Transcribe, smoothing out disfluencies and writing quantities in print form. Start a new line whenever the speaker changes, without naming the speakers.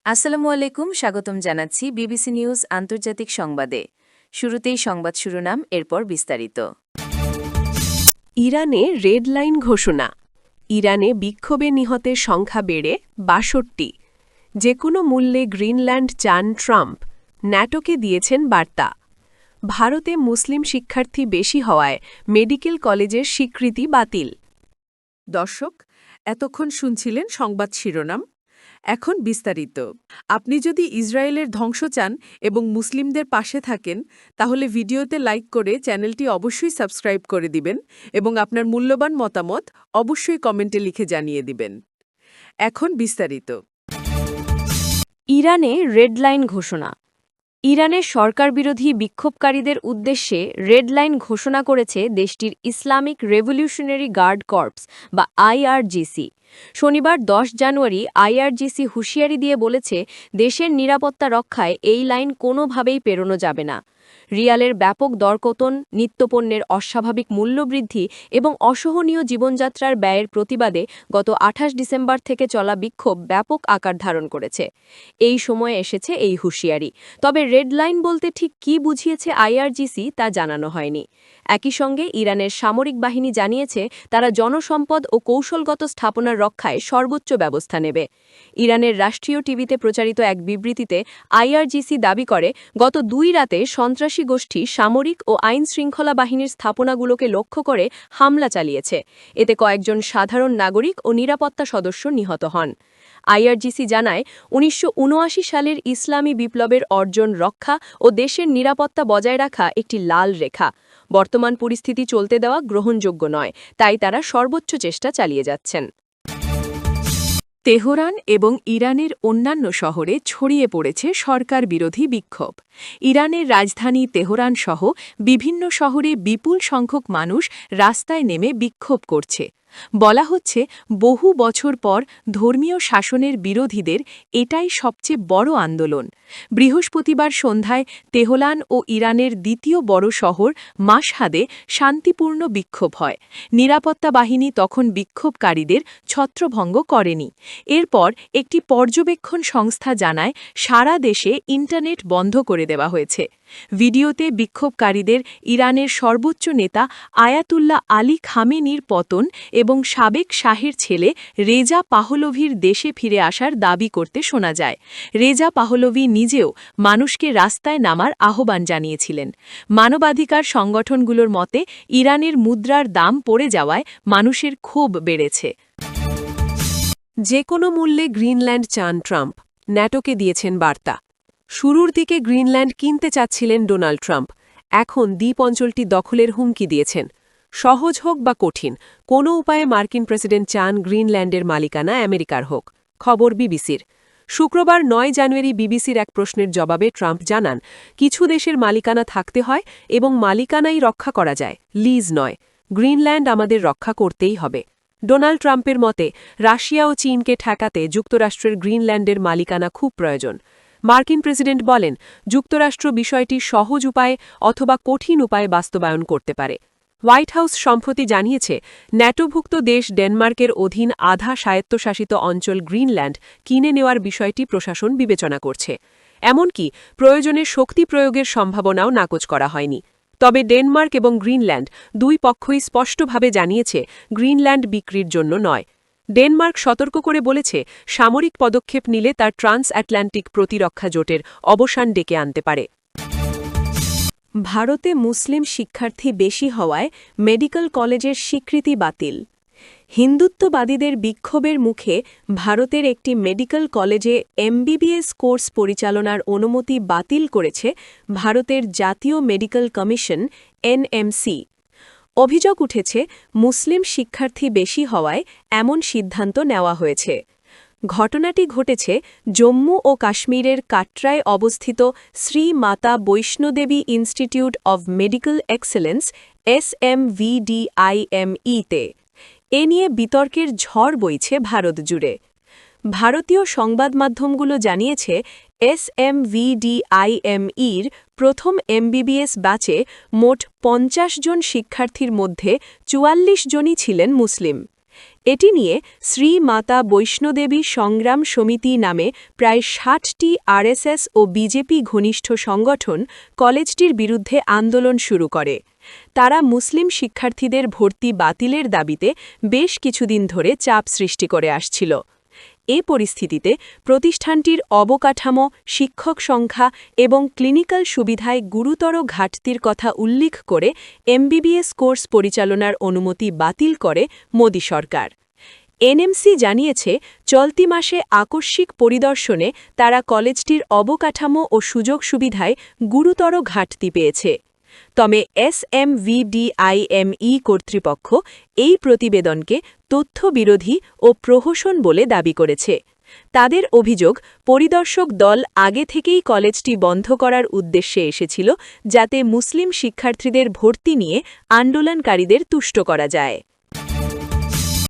আসসালামু আলাইকুম, স্বাগতম জানাচ্ছি বিবিসি নিউজ আন্তর্জাতিক সংবাদে। শুরুতেই সংবাদ শিরোনাম, এরপর বিস্তারিত।
ইরানে রেড লাইন ঘোষণা। ইরানে বিক্ষোভে নিহতের সংখ্যা বেড়ে ৬২। যে কোনো মূল্যে গ্রিনল্যান্ড চান ট্রাম্প, ন্যাটোকে দিয়েছেন বার্তা। ভারতে মুসলিম শিক্ষার্থী বেশি হওয়ায় মেডিকেল কলেজের স্বীকৃতি বাতিল।
দর্শক, এতক্ষণ শুনছিলেন সংবাদ শিরোনাম। এখন বিস্তারিত। আপনি যদি ইসরায়েলের ধ্বংস চান এবং মুসলিমদের পাশে থাকেন, তাহলে ভিডিওতে লাইক করে চ্যানেলটি অবশ্যই সাবস্ক্রাইব করে দিবেন এবং আপনার মূল্যবান মতামত অবশ্যই কমেন্টে লিখে জানিয়ে দিবেন। এখন বিস্তারিত।
ইরানে রেড লাইন ঘোষণা। ইরানের সরকারবিরোধী বিক্ষোভকারীদের উদ্দেশ্যে রেড লাইন ঘোষণা করেছে দেশটির ইসলামিক রেভলিউশনারি গার্ড কর্পস বা আইআরজিসি। শনিবার ১০ জানুয়ারি আইআরজিসি হুঁশিয়ারি দিয়ে বলেছে, দেশের নিরাপত্তা রক্ষায় এই লাইন কোনোভাবেই পেরোনো যাবে না। রিয়ালের ব্যাপক দরপতন, নিত্যপণ্যের অস্বাভাবিক মূল্যবৃদ্ধি এবং অসহনীয় জীবনযাত্রার ব্যয়ের প্রতিবাদে গত ২৮ ডিসেম্বর থেকে চলা বিক্ষোভ ব্যাপক আকার ধারণ করেছে। এই সময়ে এসেছে এই হুঁশিয়ারি। তবে রেড লাইন বলতে ঠিক কী বুঝিয়েছে আইআরজিসি তা জানানো হয়নি। একই সঙ্গে ইরানের সামরিক বাহিনী জানিয়েছে, তারা জনসম্পদ ও কৌশলগত স্থাপনার রক্ষায় সর্বোচ্চ ব্যবস্থা নেবে। ইরানের রাষ্ট্রীয় টিভিতে প্রচারিত এক বিবৃতিতে আইআরজিসি দাবি করে, গত ২ রাতে সন্ত্রাসী গোষ্ঠী সামরিক ও আইনশৃঙ্খলা বাহিনীর স্থাপনাগুলোকে লক্ষ্য করে হামলা চালিয়েছে। এতে কয়েকজন সাধারণ নাগরিক ও নিরাপত্তা সদস্য নিহত হন। আইআরজিসি জানায়, ১৯৭৯ সালের ইসলামী বিপ্লবের অর্জন রক্ষা ও দেশের নিরাপত্তা বজায় রাখা একটি লাল রেখা। বর্তমান পরিস্থিতি চলতে দেওয়া গ্রহণযোগ্য নয়, তাই তারা সর্বোচ্চ চেষ্টা চালিয়ে যাচ্ছেন।
তেহরান এবং ইরানের অন্যান্য শহরে ছড়িয়ে পড়েছে সরকার বিরোধী বিক্ষোভ। ইরানের রাজধানী তেহরান সহ বিভিন্ন শহরে বিপুল সংখ্যক মানুষ রাস্তায় নেমে বিক্ষোভ করছে। বলা হচ্ছে, বহু বছর পর ধর্মীয় শাসনের বিরোধীদের এটাই সবচেয়ে বড় আন্দোলন। বৃহস্পতিবার সন্ধ্যায় তেহরান ও ইরানের দ্বিতীয় বড় শহর মাশহাদে শান্তিপূর্ণ বিক্ষোভ হয়। নিরাপত্তা বাহিনী তখন বিক্ষোভকারীদের ছত্রভঙ্গ করেনি। এরপর একটি পর্যবেক্ষণ সংস্থা জানায়, সারা দেশে ইন্টারনেট বন্ধ করে দেওয়া হয়েছে। ভিডিওতে বিক্ষোভকারীদের ইরানের সর্বোচ্চ নেতা আয়াতুল্লাহ আলী খামেনির পতন এবং সাবেক শাহের ছেলে রেজা পাহলভির দেশে ফিরে আসার দাবি করতে শোনা যায়। রেজা পাহলভি নিজেও মানুষকে রাস্তায় নামার আহ্বান জানিয়েছিলেন। মানবাধিকার সংগঠনগুলোর মতে, ইরানের মুদ্রার দাম পড়ে যাওয়ায় মানুষের ক্ষোভ বেড়েছে। যে কোনো মূল্যে গ্রিনল্যান্ড চান ট্রাম্প, ন্যাটোকে দিয়েছেন বার্তা। শুরুর দিকে গ্রিনল্যান্ড কিনতে চাচ্ছিলেন ডোনাল্ড ট্রাম্প, এখন দ্বীপ অঞ্চলটি দখলের হুমকি দিয়েছেন। সহজ হোক বা কঠিন, কোনো উপায়ে মার্কিন প্রেসিডেন্ট চান গ্রিনল্যান্ডের মালিকানা আমেরিকার হোক। খবর বিবিসির। শুক্রবার ৯ জানুয়ারি বিবিসির এক প্রশ্নের জবাবে ট্রাম্প জানান, কিছু দেশের মালিকানা থাকতে হয় এবং মালিকানাই রক্ষা করা যায়, লিজ নয়। গ্রিনল্যান্ড আমাদের রক্ষা করতেই হবে। ডোনাল্ড ট্রাম্পের মতে, রাশিয়া ও চীনকে ঠেকাতে যুক্তরাষ্ট্রের গ্রিনল্যান্ডের মালিকানা খুব প্রয়োজন। মার্কিন প্রেসিডেন্ট বলেন, যুক্তরাষ্ট্র বিষয়টি সহজ উপায়ে অথবা কঠিন উপায়ে বাস্তবায়ন করতে পারে। হোয়াইট হাউস সম্প্রতি জানিয়েছে, ন্যাটোভুক্ত দেশ ডেনমার্কের অধীন আধা স্বায়ত্তশাসিত অঞ্চল গ্রিনল্যান্ড কিনে নেওয়ার বিষয়টি প্রশাসন বিবেচনা করছে। এমনকি প্রয়োজনে শক্তি প্রয়োগের সম্ভাবনাও নাকচ করা হয়নি। তবে ডেনমার্ক এবং গ্রিনল্যান্ড দুই পক্ষই স্পষ্টভাবে জানিয়েছে, গ্রিনল্যান্ড বিক্রির জন্য নয়। ডেনমার্ক সতর্ক করে বলেছে, সামরিক পদক্ষেপ নিলে তার ট্রান্স আটলান্টিক প্রতিরক্ষা জোটের অবসান ডেকে আনতে পারে। ভারতে মুসলিম শিক্ষার্থী বেশি হওয়ায় মেডিকেল কলেজের স্বীকৃতি বাতিল। হিন্দুত্ববাদীদের বিক্ষোভের মুখে ভারতের একটি মেডিকেল কলেজে এমবিবিএস কোর্স পরিচালনার অনুমতি বাতিল করেছে ভারতের জাতীয় মেডিকেল কমিশন এনএমসি। অভিযোগ উঠেছে, মুসলিম শিক্ষার্থী বেশি হওয়ায় এমন সিদ্ধান্ত নেওয়া হয়েছে। ঘটনাটি ঘটেছে জম্মু ও কাশ্মীরের কাটরায় অবস্থিত Shri Mata Vaishno Devi institute of medical excellence SMVDIME-তে। এ নিয়ে বিতর্কের ঝড় বইছে ভারত জুড়ে। ভারতীয় সংবাদমাধ্যমগুলো জানিয়েছে, SMVDIME-র প্রথম এমবিবিএস ব্যাচে মোট ৫০ জন শিক্ষার্থীর মধ্যে ৪৪ জনই ছিলেন মুসলিম। এটি নিয়ে শ্রী মাতা বৈষ্ণোদেবী সংগ্রাম সমিতি নামে প্রায় ৬০টি আরএসএস ও বিজেপি ঘনিষ্ঠ সংগঠন কলেজটির বিরুদ্ধে আন্দোলন শুরু করে। তারা মুসলিম শিক্ষার্থীদের ভর্তি বাতিলের দাবিতে বেশ কিছুদিন ধরে চাপ সৃষ্টি করে আসছিল। এ পরিস্থিতিতে প্রতিষ্ঠানটির অবকাঠামো, শিক্ষক সংখ্যা এবং ক্লিনিক্যাল সুবিধায় গুরুতর ঘাটতির কথা উল্লেখ করে এমবিবিএস কোর্স পরিচালনার অনুমতি বাতিল করে মোদি সরকার। এনএমসি জানিয়েছে, চলতি মাসে আকস্মিক পরিদর্শনে তারা কলেজটির অবকাঠামো ও সুযোগ সুবিধায় গুরুতর ঘাটতি পেয়েছে। তবে এসএমভিডিআইএমই কর্তৃপক্ষ এই প্রতিবেদনকে তথ্যবিরোধী ও প্রহসন বলে দাবি করেছে। তাদের অভিযোগ, পরিদর্শক দল আগে থেকেই কলেজটি বন্ধ করার উদ্দেশ্যে এসেছিল, যাতে মুসলিম শিক্ষার্থীদের ভর্তি নিয়ে আন্দোলনকারীদের তুষ্ট করা যায়।